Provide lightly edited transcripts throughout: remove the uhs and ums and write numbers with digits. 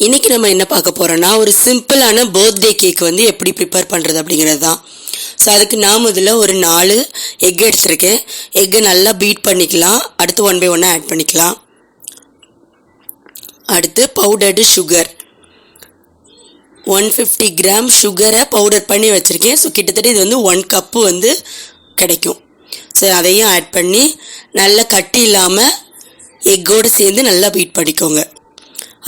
இன்றைக்கி நம்ம என்ன பார்க்க போகிறோன்னா ஒரு சிம்பிளான பர்த்டே கேக் வந்து எப்படி ப்ரிப்பேர் பண்ணுறது அப்படிங்கிறது தான். ஸோ அதுக்கு நான் முதல்ல ஒரு 4 எக் எடுத்திருக்கேன். எக்கை நல்லா பீட் பண்ணிக்கலாம். அடுத்து 1 by 1 ஆட் பண்ணிக்கலாம். அடுத்து பவுடர்டு சுகர் 150 கிராம் சுகரை பவுடர் பண்ணி வச்சுருக்கேன். ஸோ கிட்டத்தட்ட இது வந்து 1 கப்பு வந்து கிடைக்கும். ஸோ அதையும் ஆட் பண்ணி நல்லா கட்டி இல்லாமல் எக்கோடு சேர்ந்து நல்லா பீட் பண்ணிக்கோங்க.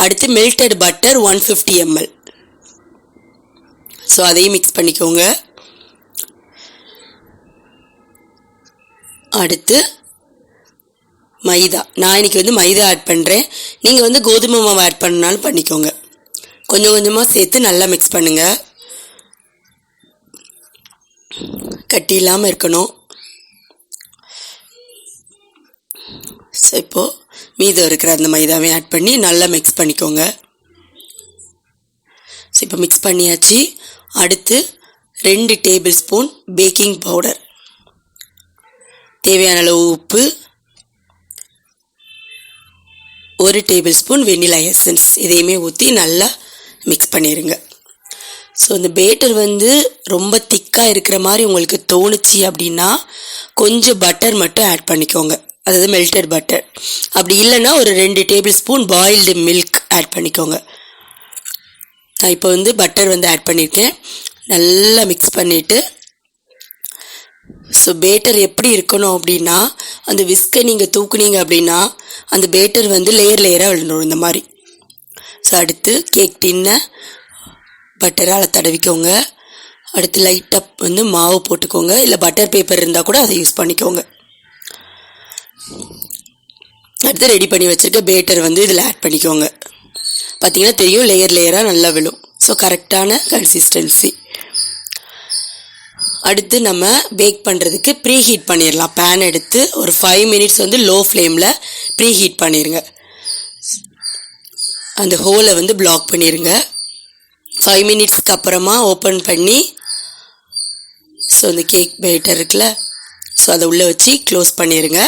அடுத்து மெல்டட் பட்டர் 150 ml. ஸோ அதையும் மிக்ஸ் பண்ணிக்கோங்க. அடுத்து மைதா, நான் இன்றைக்கி வந்து மைதா ஆட் பண்ணுறேன். நீங்கள் வந்து கோதுமை மாவு ஆட் பண்ணாலும் பண்ணிக்கோங்க. கொஞ்சம் கொஞ்சமாக சேர்த்து நல்லா மிக்ஸ் பண்ணுங்கள். கட்டி இல்லாமல் இருக்கணும். ஸோ இப்போது மீதம் இருக்கிற அந்த மைதாவை ஆட் பண்ணி நல்லா மிக்ஸ் பண்ணிக்கோங்க. ஸோ இப்போ மிக்ஸ் பண்ணியாச்சு. அடுத்து 2 டேபிள் ஸ்பூன் பேக்கிங் பவுடர், தேவையான அளவு உப்பு, 1 டேபிள் ஸ்பூன் வெண்ணிலா எசன்ஸ், இதையுமே ஊற்றி நல்லா மிக்ஸ் பண்ணிடுங்க. ஸோ இந்த பேட்டர் வந்து ரொம்ப திக்காக இருக்கிற மாதிரி உங்களுக்கு தோணுச்சு அப்படின்னா கொஞ்சம் பட்டர் மட்டும் ஆட் பண்ணிக்கோங்க, அதாவது மெல்டட் பட்டர். அப்படி இல்லைன்னா ஒரு 2 tablespoon boiled milk add பண்ணிக்கோங்க. நான் இப்போ வந்து பட்டர் வந்து ஆட் பண்ணியிருக்கேன். நல்லா மிக்ஸ் பண்ணிவிட்டு, ஸோ பேட்டர் எப்படி இருக்கணும் அப்படின்னா அந்த விஸ்கை நீங்கள் தூக்குனீங்க அப்படின்னா அந்த பேட்டர் வந்து லேயராக விழுந்துடும் இந்த மாதிரி. ஸோ அடுத்து கேக் டின்னை பட்டரால் தடவிக்கோங்க. அடுத்து லைட்டாக வந்து மாவு போட்டுக்கோங்க. இல்லை பட்டர் பேப்பர் இருந்தால் கூட அதை யூஸ் பண்ணிக்கோங்க. அடுத்து ரெடி பண்ணி வச்சுருக்க பேட்டர் வந்து இதில் ஆட் பண்ணிக்கோங்க. பார்த்திங்கன்னா தெரியும், லேயராக நல்லா விழும். ஸோ கரெக்டான கன்சிஸ்டன்சி. அடுத்து நம்ம பேக் பண்ணுறதுக்கு ப்ரீ ஹீட் பண்ணிடலாம். பேன் எடுத்து ஒரு 5 மினிட்ஸ் வந்து லோ ஃப்ளேமில் ப்ரீ ஹீட் பண்ணிடுங்க. அந்த ஹோலை வந்து பிளாக் பண்ணிடுங்க. 5 மினிட்ஸ்க்கு அப்புறமா ஓப்பன் பண்ணி, ஸோ இந்த கேக் பேட்டர் இருக்குல்ல, ஸோ அதை உள்ளே வச்சு க்ளோஸ் பண்ணிடுங்க.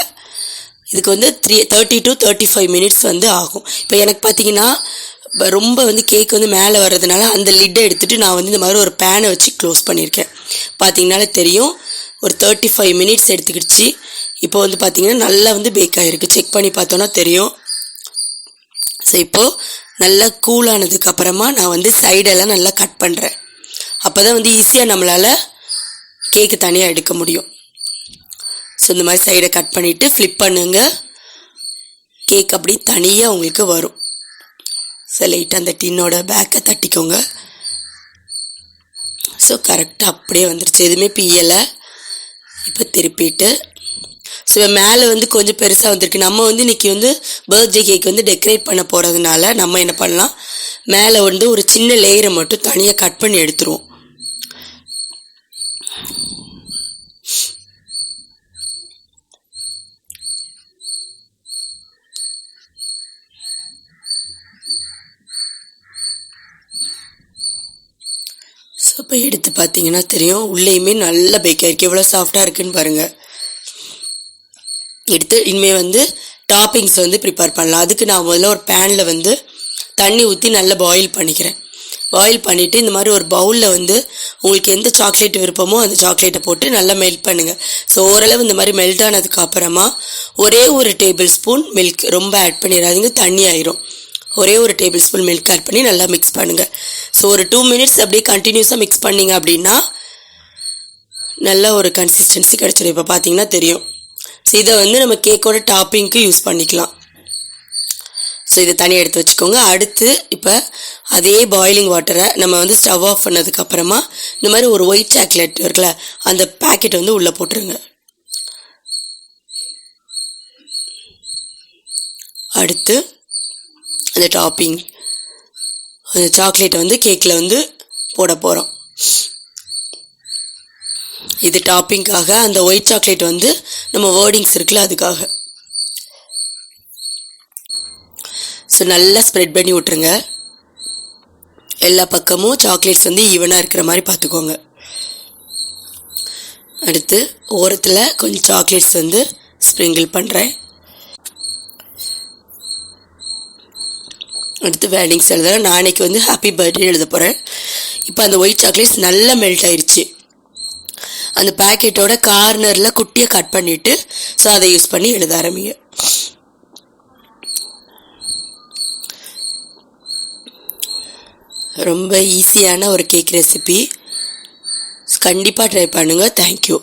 இதுக்கு வந்து 30 to 35 மினிட்ஸ் வந்து ஆகும். இப்போ எனக்கு பார்த்தீங்கன்னா ரொம்ப வந்து கேக் வந்து மேலே வர்றதுனால அந்த லிட்டை எடுத்துகிட்டு நான் வந்து இந்த மாதிரி ஒரு பேனை வச்சு க்ளோஸ் பண்ணியிருக்கேன். பார்த்தீங்கனாலே தெரியும், ஒரு 35 மினிட்ஸ் எடுத்துக்கிடுச்சு. இப்போ வந்து பார்த்திங்கன்னா நல்லா வந்து பேக் ஆகிருக்கு. செக் பண்ணி பார்த்தோன்னா தெரியும். ஸோ இப்போது நல்லா கூலானதுக்கப்புறமா நான் வந்து சைடெல்லாம் நல்லா கட் பண்ணுறேன். அப்போ தான் வந்து ஈஸியாக நம்மளால் கேக்கு தனியாக எடுக்க முடியும். ஸோ இந்த மாதிரி சைடை கட் பண்ணிவிட்டு ஃப்ளிப் பண்ணுங்க. கேக் அப்படி தனியாக உங்களுக்கு வரும். ஸோ லைட்டாக அந்த டின்னோட பேக்கை தட்டிக்கோங்க. ஸோ கரெக்டாக அப்படியே வந்துருச்சு, எதுவுமே பியலை. இப்போ திருப்பிட்டு, ஸோ மேலே வந்து கொஞ்சம் பெருசாக வந்திருக்கு. நம்ம வந்து இன்றைக்கி வந்து பர்த்டே கேக் வந்து டெக்கரேட் பண்ண போகிறதுனால நம்ம என்ன பண்ணலாம், மேலே வந்து ஒரு சின்ன லேயரை மட்டும் தனியாக கட் பண்ணி எடுத்துருவோம். ஸோ இப்போ எடுத்து பார்த்தீங்கன்னா தெரியும், உள்ளேயுமே நல்லா பேக் ஆகிருக்கு. எவ்வளோ சாஃப்டாக இருக்குன்னு பாருங்கள். எடுத்து இனிமேல் வந்து டாப்பிங்ஸ் வந்து ப்ரிப்பேர் பண்ணலாம். அதுக்கு நான் முதல்ல ஒரு பேனில் வந்து தண்ணி ஊற்றி நல்லா பாயில் பண்ணிக்கிறேன். பாயில் பண்ணிவிட்டு இந்த மாதிரி ஒரு பவுலில் வந்து உங்களுக்கு எந்த சாக்லேட் விருப்பமோ அந்த சாக்லேட்டை போட்டு நல்லா மெல்ட் பண்ணுங்கள். ஸோ ஓரளவு இந்த மாதிரி மெல்ட் ஆனதுக்கு அப்புறமா ஒரே ஒரு டேபிள் ஸ்பூன் மில்க், ரொம்ப ஆட் பண்ணிடாதீங்க, தண்ணி ஆயிரும். ஒரே ஒரு டேபிள் ஸ்பூன் மில்க் ஆட் பண்ணி நல்லா மிக்ஸ் பண்ணுங்கள். ஸோ ஒரு 2 மினிட்ஸ் அப்படியே கண்டினியூஸாக மிக்ஸ் பண்ணிங்க அப்படின்னா நல்ல ஒரு கன்சிஸ்டன்சி கிடச்சிடும். இப்போ பார்த்தீங்கன்னா தெரியும். ஸோ இதை வந்து நம்ம கேக்கோட டாப்பிங்க்கு யூஸ் பண்ணிக்கலாம். ஸோ இதை தனியாக எடுத்து வச்சுக்கோங்க. அடுத்து இப்போ அதே பாயிலிங் வாட்டரை நம்ம வந்து ஸ்டவ் ஆஃப் பண்ணதுக்கப்புறமா இந்த மாதிரி ஒரு ஒயிட் சாக்லேட் இருக்குல்ல, அந்த பேக்கெட் வந்து உள்ளே போட்டுருங்க. அடுத்து அந்த டாப்பிங், அந்த சாக்லேட்டை வந்து கேக்கில் வந்து போட போகிறோம். இது டாப்பிங்காக. அந்த ஒயிட் சாக்லேட் வந்து நம்ம வேர்டிங்ஸ் இருக்குல்ல அதுக்காக. ஸோ நல்லா ஸ்ப்ரெட் பண்ணி விட்ருங்க. எல்லா பக்கமும் சாக்லேட்ஸ் வந்து ஈவனாக இருக்கிற மாதிரி பார்த்துக்கோங்க. அடுத்து ஓரத்தில் கொஞ்சம் சாக்லேட்ஸ் வந்து ஸ்ப்ரிங்கிள் பண்ணுறேன். அடுத்து வேர்டிங்ஸ் எழுதுறேன். நாளைக்கு வந்து ஹாப்பி பர்த்டே எழுத போகிறேன். இப்போ அந்த ஒயிட் சாக்லேட்ஸ் நல்லா மெல்ட் ஆயிடுச்சு. அந்த பேக்கெட்டோட கார்னரில் குட்டியை கட் பண்ணிவிட்டு ஸோ அதை யூஸ் பண்ணி எழுத ஆரம்பிங்க. ரொம்ப ஈஸியான ஒரு கேக் ரெசிபி. கண்டிப்பாக ட்ரை பண்ணுங்கள். தேங்க்யூ.